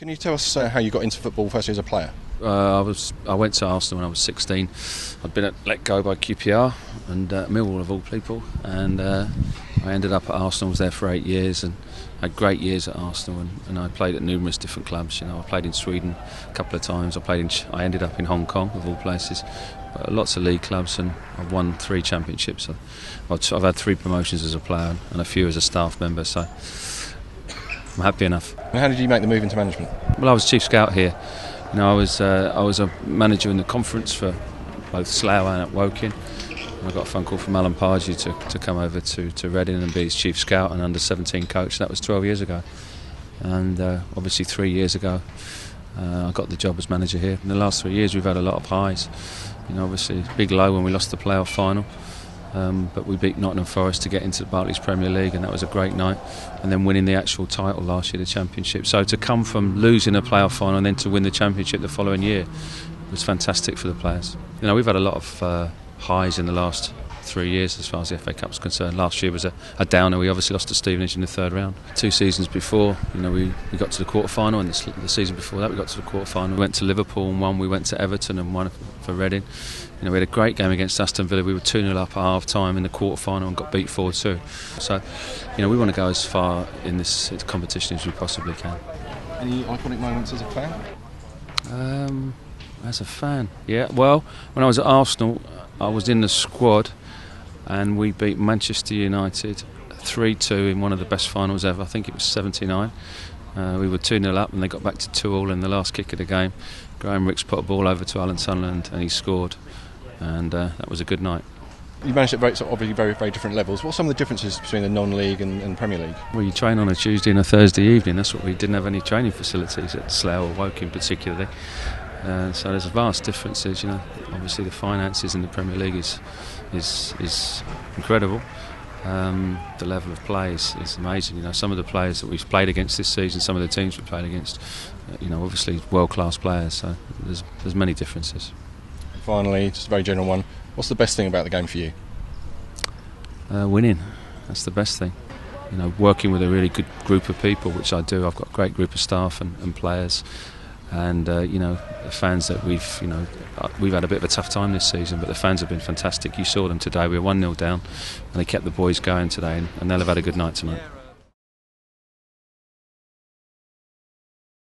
Can you tell us how you got into football, firstly as a player? I went to Arsenal when I was 16. I'd been let go by QPR and Millwall of all people, and I ended up at Arsenal. Was there for 8 years and had great years at Arsenal, and I played at numerous different clubs. I played in Sweden a couple of times. I ended up in Hong Kong of all places. Lots of league clubs, and I've won 3 championships. I've had 3 promotions as a player and a few as a staff member, so I'm happy enough. And how did you make the move into management? Well, I was chief scout here. I was a manager in the conference for both Slough and at Woking. And I got a phone call from Alan Pardew to come over to Reading and be his chief scout and under-17 coach. That was 12 years ago. And obviously 3 years ago I got the job as manager here. In the last 3 years we've had a lot of highs. Obviously big low when we lost the playoff final. But we beat Nottingham Forest to get into the Barclays Premier League, and that was a great night. And then winning the actual title last year, the championship. So to come from losing a playoff final and then to win the championship the following year was fantastic for the players. We've had a lot of highs in the last 3 years as far as the FA Cup's concerned. Last year was a downer. We obviously lost to Stevenage in the third round. 2 seasons before, we got to the quarter-final, and the season before that we got to the quarter-final. We went to Liverpool and won. We went to Everton and won for Reading. We had a great game against Aston Villa. We were 2-0 up at half-time in the quarter-final and got beat 4-2. So, we want to go as far in this competition as we possibly can. Any iconic moments as a fan? As a fan? Yeah, well, when I was at Arsenal, I was in the squad and we beat Manchester United 3-2 in one of the best finals ever. I think it was 79. We were 2-0 up and they got back to 2-2 in the last kick of the game. Graham Rix put a ball over to Alan Sunderland and he scored, and that was a good night. You managed at obviously very, very different levels. What are some of the differences between the non-league and Premier League? Well, you train on a Tuesday and a Thursday evening. That's what we didn't have any training facilities at Slough or Woking particularly. So there's vast differences. Obviously the finances in the Premier League is incredible. The level of play is amazing. Some of the players that we've played against this season, some of the teams we've played against, obviously world-class players. So there's many differences. Finally, just a very general one. What's the best thing about the game for you? Winning. That's the best thing. Working with a really good group of people, which I do. I've got a great group of staff and players. And the fans that we've had a bit of a tough time this season, but the fans have been fantastic. You saw them today. We were 1-0 down and they kept the boys going today, and they'll have had a good night tonight.